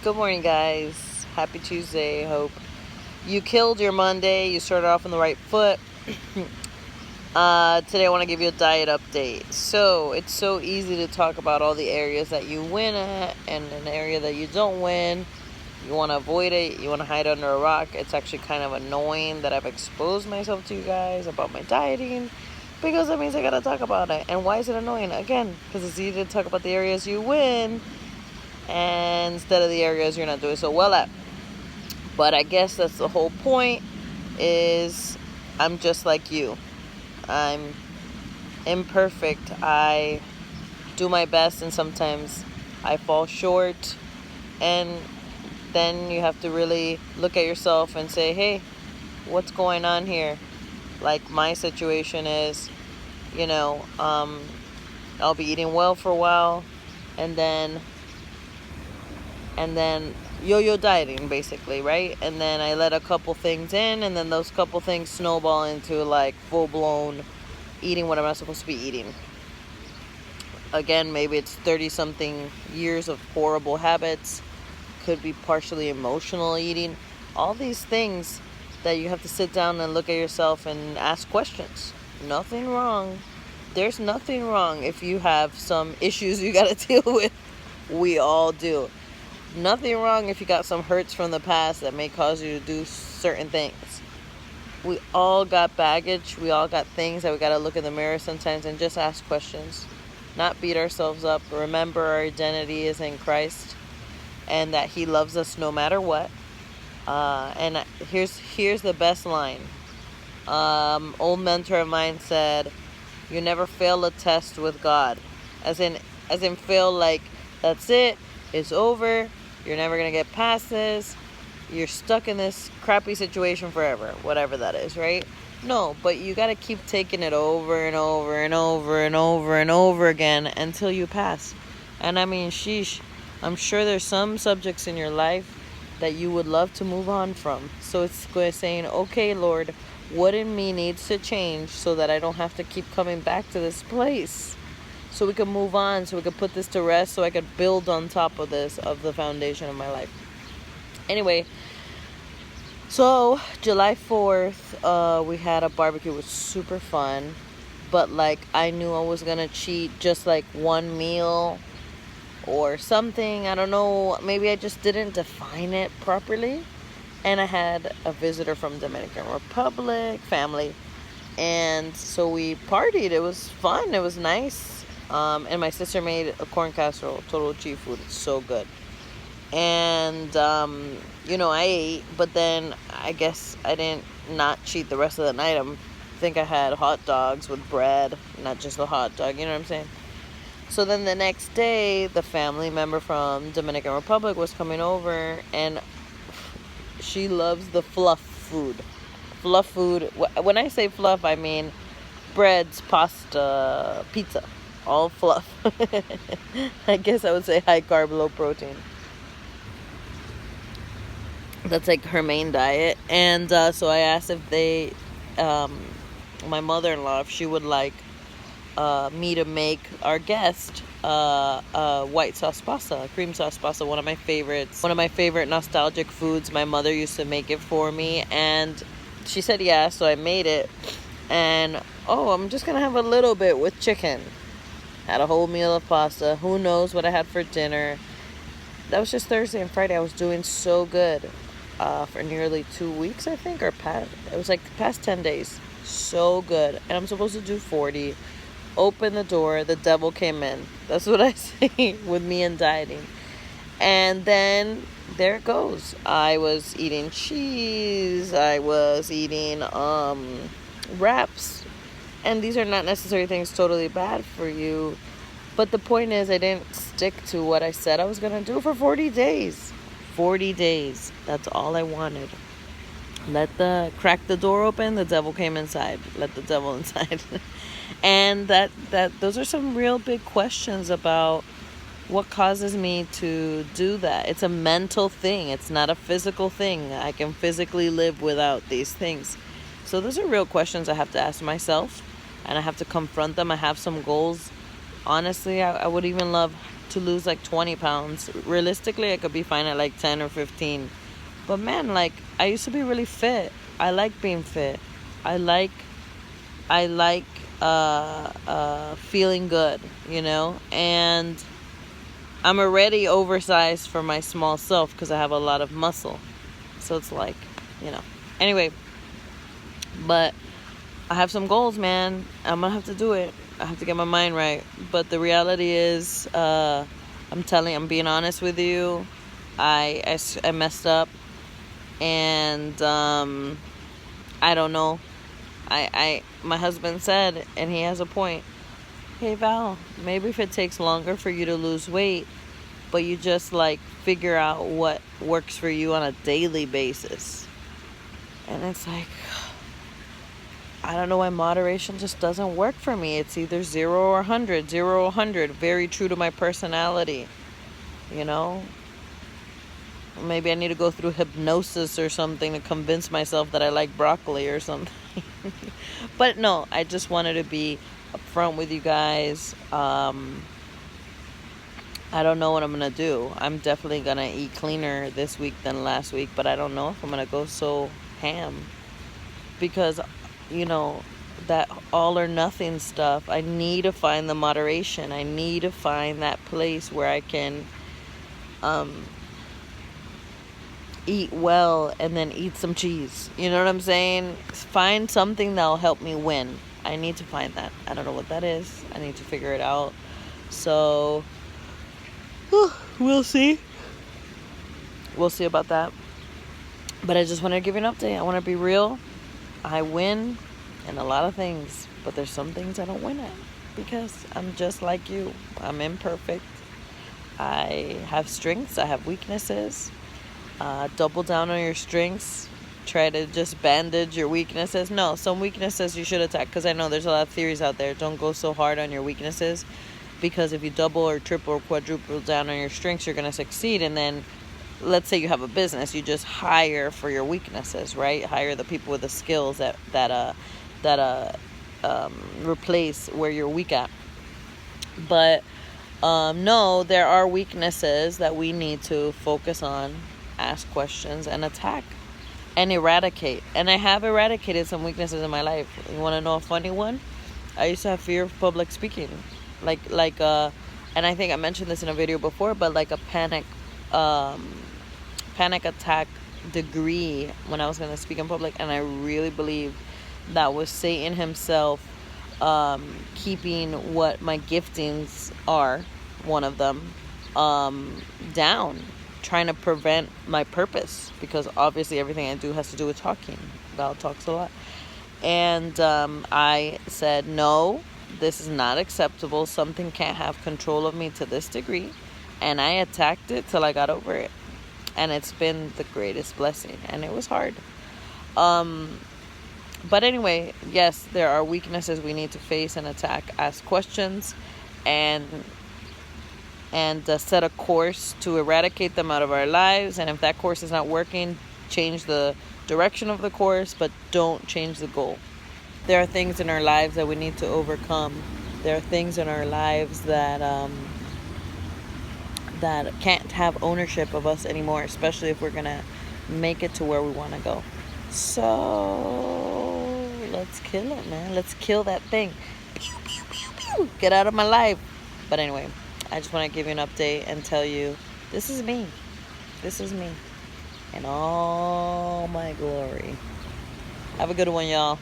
Good morning, guys. Happy Tuesday. Hope you killed your Monday. You started off on the right foot. Today I want to give you a diet update. So, it's so easy to talk about all the areas that you win at and an area that you don't win. You want to avoid it. You want to hide under a rock. It's actually kind of annoying that I've exposed myself to you guys about my dieting, because that means I got to talk about it. And why is it annoying? Again, because it's easy to talk about the areas you win and instead of the areas you're not doing so well at. But I guess that's the whole point, is I'm just like you. I'm imperfect. I do my best and sometimes I fall short. And then you have to really look at yourself and say, hey, what's going on here? Like my situation is, I'll be eating well for a while and then yo-yo dieting, basically, right? And then I let a couple things in, and then those couple things snowball into like full-blown eating what I'm not supposed to be eating. Again, maybe it's 30-something years of horrible habits. Could be partially emotional eating. All these things that you have to sit down and look at yourself and ask questions. Nothing wrong. There's nothing wrong if you have some issues you got to deal with. We all do. Nothing wrong if you got some hurts from the past that may cause you to do certain things. We all got baggage. We all got things that we got to look in the mirror sometimes and just ask questions. Not beat ourselves up. Remember, our identity is in Christ and that He loves us no matter what. And here's the best line. Old mentor of mine said, "You never fail a test with God." As in fail like that's it. It's over. You're never going to get past this. You're stuck in this crappy situation forever. Whatever that is, right? No, but you got to keep taking it over and over and over and over and over again until you pass. And I mean, sheesh, I'm sure there's some subjects in your life that you would love to move on from. So it's saying, okay, Lord, what in me needs to change so that I don't have to keep coming back to this place? So we can move on, so we can put this to rest, so I could build on top of this, of the foundation of my life. Anyway, so July 4th, we had a barbecue. It was super fun. But like, I knew I was going to cheat just like one meal or something. I don't know. Maybe I just didn't define it properly. And I had a visitor from Dominican Republic, family. And so we partied. It was fun. It was nice. And my sister made a corn casserole, total cheap food. It's so good. And, I ate, but then I guess I didn't not cheat the rest of the night. I think I had hot dogs with bread, not just a hot dog, you know what I'm saying? So then the next day, the family member from Dominican Republic was coming over, and she loves the fluff food. Fluff food. When I say fluff, I mean breads, pasta, pizza. All fluff. I guess I would say high carb, low protein. That's like her main diet. And so I asked if they, my mother-in-law, if she would like me to make our guest white sauce pasta, cream sauce pasta, one of my favorite nostalgic foods. My mother used to make it for me, and she said yeah, so I made it. And I'm just gonna have a little bit with chicken. Had a whole meal of pasta. Who knows what I had for dinner. That was just Thursday and Friday. I was doing so good for nearly 2 weeks, I think, or it was like past 10 days. So good. And I'm supposed to do 40. Open the door, the devil came in. That's what I say with me and dieting. And then there it goes. I was eating cheese. I was eating wraps. And these are not necessarily things totally bad for you. But the point is, I didn't stick to what I said I was going to do for 40 days. 40 days. That's all I wanted. Crack the door open, the devil came inside. Let the devil inside. And those are some real big questions about what causes me to do that. It's a mental thing. It's not a physical thing. I can physically live without these things. So those are real questions I have to ask myself, and I have to confront them. I have some goals. Honestly, I would even love to lose like 20 pounds. Realistically, I could be fine at like 10 or 15. But man, like, I used to be really fit. I like being fit. I like feeling good, you know? And I'm already oversized for my small self because I have a lot of muscle. So it's like, you know. Anyway, but I have some goals, man. I'm gonna have to do it. I have to get my mind right. But the reality is, I'm being honest with you. I messed up, and I don't know. My husband said, and he has a point. Hey Val, maybe if it takes longer for you to lose weight, but you just like figure out what works for you on a daily basis. And it's like, I don't know why moderation just doesn't work for me. It's either 0 or 100, 0 or 100. Very true to my personality, you know? Maybe I need to go through hypnosis or something to convince myself that I like broccoli or something. But no, I just wanted to be upfront with you guys. I don't know what I'm going to do. I'm definitely going to eat cleaner this week than last week, but I don't know if I'm going to go so ham. Because, you know, that all or nothing stuff, I need to find the moderation. I need to find that place where I can eat well and then eat some cheese. You know what I'm saying? Find something that'll help me win. I need to find that. I don't know what that is. I need to figure it out. So, we'll see. We'll see about that. But I just wanted to give you an update. I want to be real. I win in a lot of things, but there's some things I don't win at because I'm just like you. I'm imperfect. I have strengths. I have weaknesses. Double down on your strengths. Try to just bandage your weaknesses. No, some weaknesses you should attack, because I know there's a lot of theories out there. Don't go so hard on your weaknesses, because if you double or triple or quadruple down on your strengths, you're going to succeed. And then let's say you have a business, you just hire for your weaknesses, right? Hire the people with the skills that replace where you're weak at. But no, there are weaknesses that we need to focus on, ask questions, and attack and eradicate. And I have eradicated some weaknesses in my life. You want to know a funny one? I used to have fear of public speaking, and I think I mentioned this in a video before, but like a panic attack degree when I was going to speak in public. And I really believe that was Satan himself keeping what my giftings are, one of them, down, trying to prevent my purpose, because obviously everything I do has to do with talking. Val talks a lot. And I said, no, this is not acceptable. Something can't have control of me to this degree. And I attacked it till I got over it. And it's been the greatest blessing. And it was hard. But anyway, yes, there are weaknesses we need to face and attack. Ask questions and set a course to eradicate them out of our lives. And if that course is not working, change the direction of the course, but don't change the goal. There are things in our lives that we need to overcome. There are things in our lives that can't have ownership of us anymore, especially if we're gonna make it to where we want to go. So let's kill it, man. Let's kill that thing. Pew, pew, pew, pew. Get out of my life. But anyway, I just want to give you an update and tell you, this is me. This is me in all my glory. Have a good one, y'all.